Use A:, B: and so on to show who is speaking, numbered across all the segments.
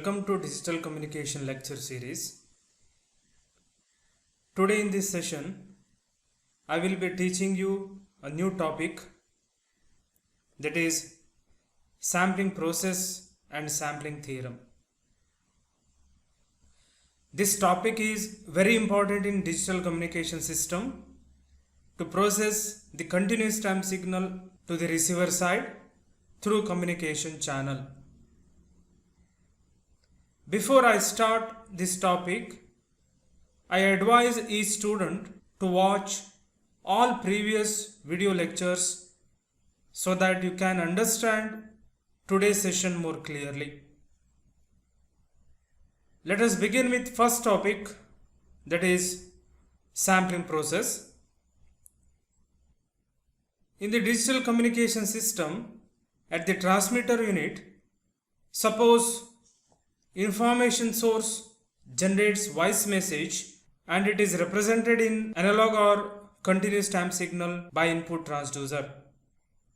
A: Welcome to Digital Communication Lecture Series. Today in this session, I will be teaching you a new topic, that is sampling process and sampling theorem. This topic is very important in digital communication system to process the continuous time signal to the receiver side through communication channel. Before I start this topic, I advise each student to watch all previous video lectures so that you can understand today's session more clearly. Let us begin with first topic, that is sampling process. In the digital communication system, at the transmitter unit, suppose information source generates voice message and it is represented in analog or continuous time signal by input transducer.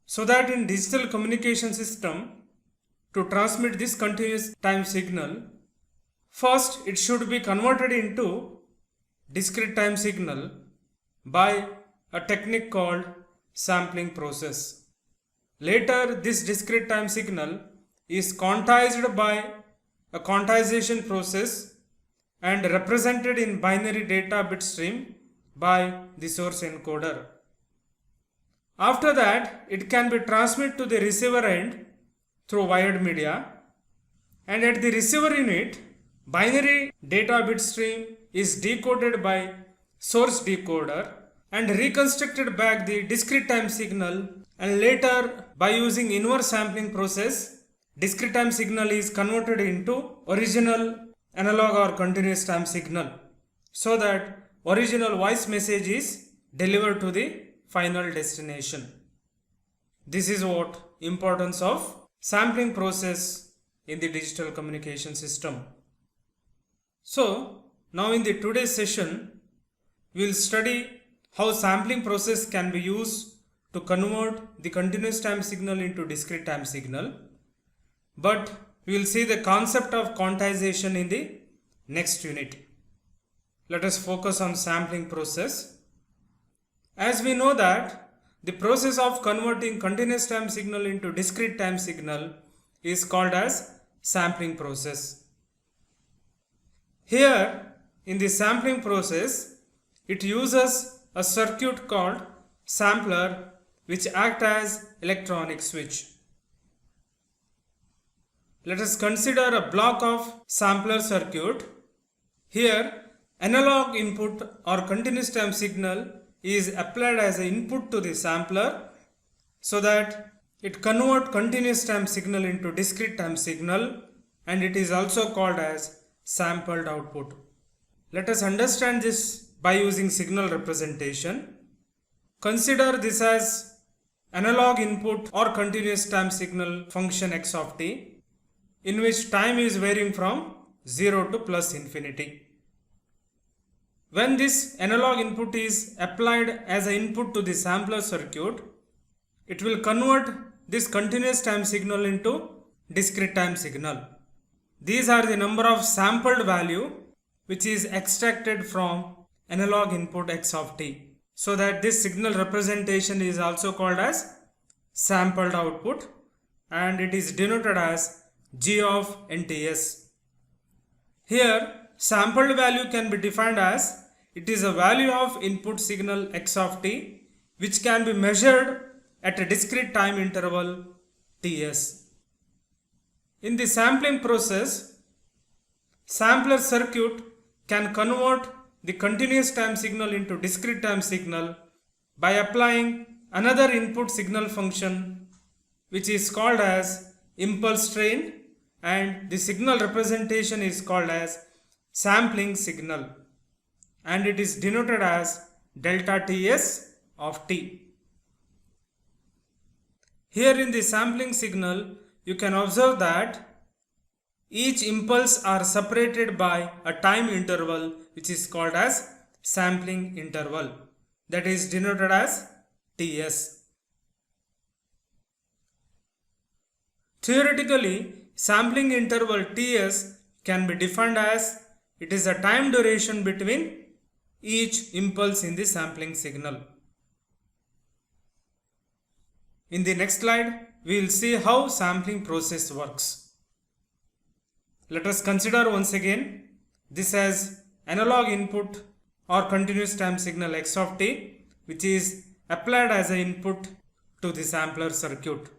A: So that in digital communication system, to transmit this continuous time signal, first it should be converted into discrete time signal by a technique called sampling process. Later this discrete time signal is quantized by a quantization process and represented in binary data bit stream by the source encoder. After that, it can be transmitted to the receiver end through wired media, and at the receiver unit, binary data bit stream is decoded by source decoder and reconstructed back the discrete time signal, and later by using inverse sampling process, discrete time signal is converted into original analog or continuous time signal, so that original voice message is delivered to the final destination. This is what importance of sampling process in the digital communication system. So now in the today's session, we will study how sampling process can be used to convert the continuous time signal into discrete time signal. But we will see the concept of quantization in the next unit. Let us focus on sampling process. As we know that the process of converting continuous time signal into discrete time signal is called as sampling process. Here in the sampling process, it uses a circuit called sampler which acts as electronic switch. Let us consider a block of sampler circuit. Here, analog input or continuous time signal is applied as an input to the sampler so that it converts continuous time signal into discrete time signal, and it is also called as sampled output. Let us understand this by using signal representation. Consider this as analog input or continuous time signal function x of t, in which time is varying from 0 to plus infinity. When this analog input is applied as an input to the sampler circuit, it will convert this continuous time signal into discrete time signal. These are the number of sampled value which is extracted from analog input x of t. So that this signal representation is also called as sampled output, and it is denoted as G of NTS. Here, sampled value can be defined as it is a value of input signal x of t which can be measured at a discrete time interval Ts. In the sampling process, sampler circuit can convert the continuous time signal into discrete time signal by applying another input signal function which is called as impulse train, and the signal representation is called as sampling signal, and it is denoted as delta Ts of t. Here in the sampling signal, you can observe that each impulse are separated by a time interval which is called as sampling interval, that is denoted as Ts. Theoretically, sampling interval Ts can be defined as it is a time duration between each impulse in the sampling signal. In the next slide, we will see how sampling process works. Let us consider once again this as analog input or continuous time signal x of t, which is applied as an input to the sampler circuit.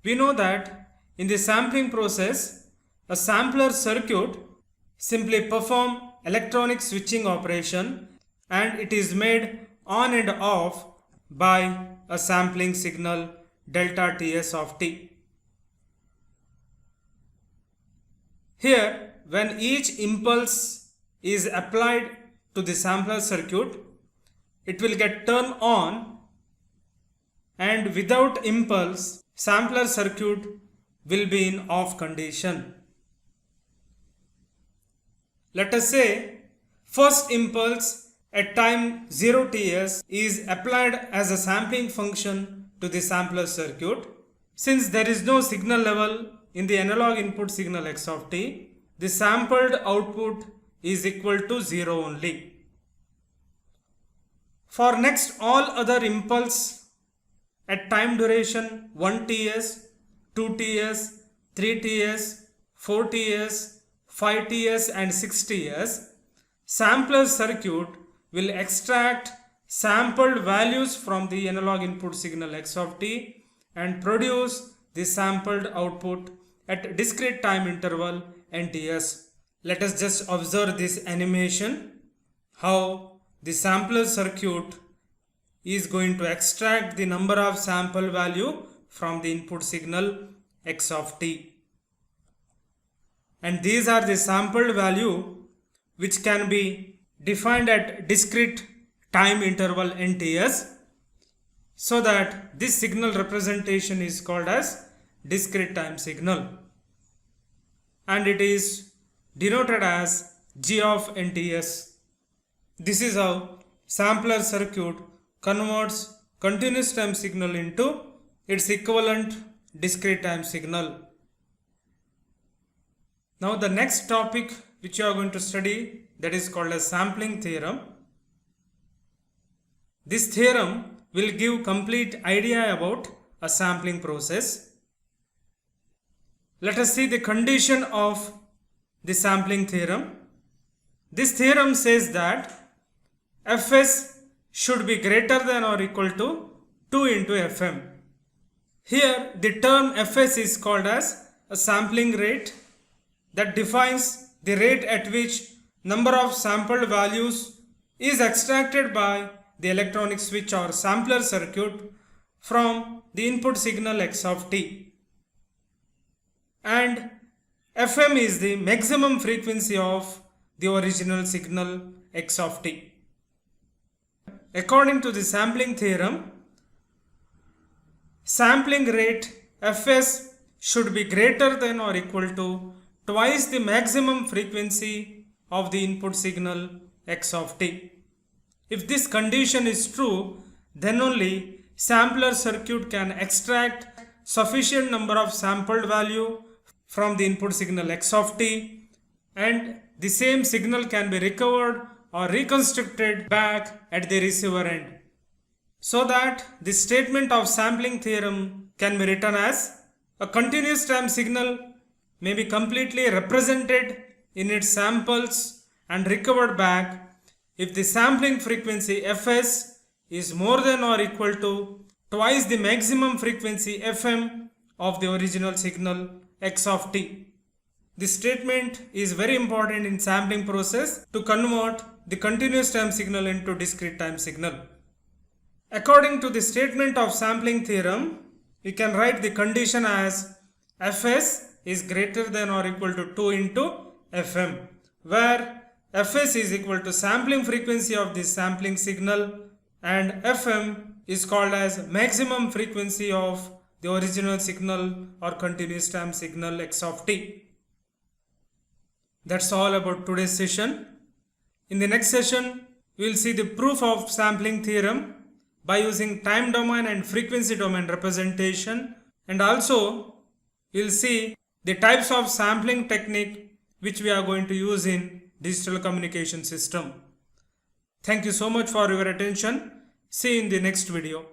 A: We know that in the sampling process, a sampler circuit simply performs electronic switching operation and it is made on and off by a sampling signal delta Ts of t. Here, when each impulse is applied to the sampler circuit, it will get turned on, and without impulse, sampler circuit will be in off condition. Let us say first impulse at time 0 Ts is applied as a sampling function to the sampler circuit. Since there is no signal level in the analog input signal x of t, the sampled output is equal to 0 only. For next all other impulse at time duration 1 Ts, 2 Ts, 3 Ts, 4 Ts, 5 Ts and 6 Ts, sampler circuit will extract sampled values from the analog input signal x of t and produce the sampled output at discrete time interval nts. Let us just observe this animation, how the sampler circuit is going to extract the number of sample value from the input signal x of t. And these are the sampled value which can be defined at discrete time interval nts, so that this signal representation is called as discrete time signal and it is denoted as g of nts. This is how sampler circuit converts continuous time signal into its equivalent discrete time signal. Now the next topic which you are going to study, that is called as sampling theorem. This theorem will give complete idea about a sampling process. Let us see the condition of the sampling theorem. This theorem says that Fs should be greater than or equal to 2 into Fm. Here the term Fs is called as a sampling rate that defines the rate at which number of sampled values is extracted by the electronic switch or sampler circuit from the input signal x of t. And Fm is the maximum frequency of the original signal x of t. According to the sampling theorem, sampling rate Fs should be greater than or equal to twice the maximum frequency of the input signal x of t. If this condition is true, then only sampler circuit can extract sufficient number of sampled value from the input signal x of t, and the same signal can be recovered or reconstructed back at the receiver end. So that the statement of sampling theorem can be written as a continuous time signal may be completely represented in its samples and recovered back if the sampling frequency Fs is more than or equal to twice the maximum frequency Fm of the original signal x of t. This statement is very important in sampling process to convert the continuous time signal into discrete time signal. According to the statement of sampling theorem, we can write the condition as Fs is greater than or equal to 2 into Fm, where Fs is equal to sampling frequency of this sampling signal and Fm is called as maximum frequency of the original signal or continuous time signal x of t. That's all about today's session. In the next session, we will see the proof of sampling theorem by using time domain and frequency domain representation, and also we will see the types of sampling technique which we are going to use in digital communication system. Thank you so much for your attention. See you in the next video.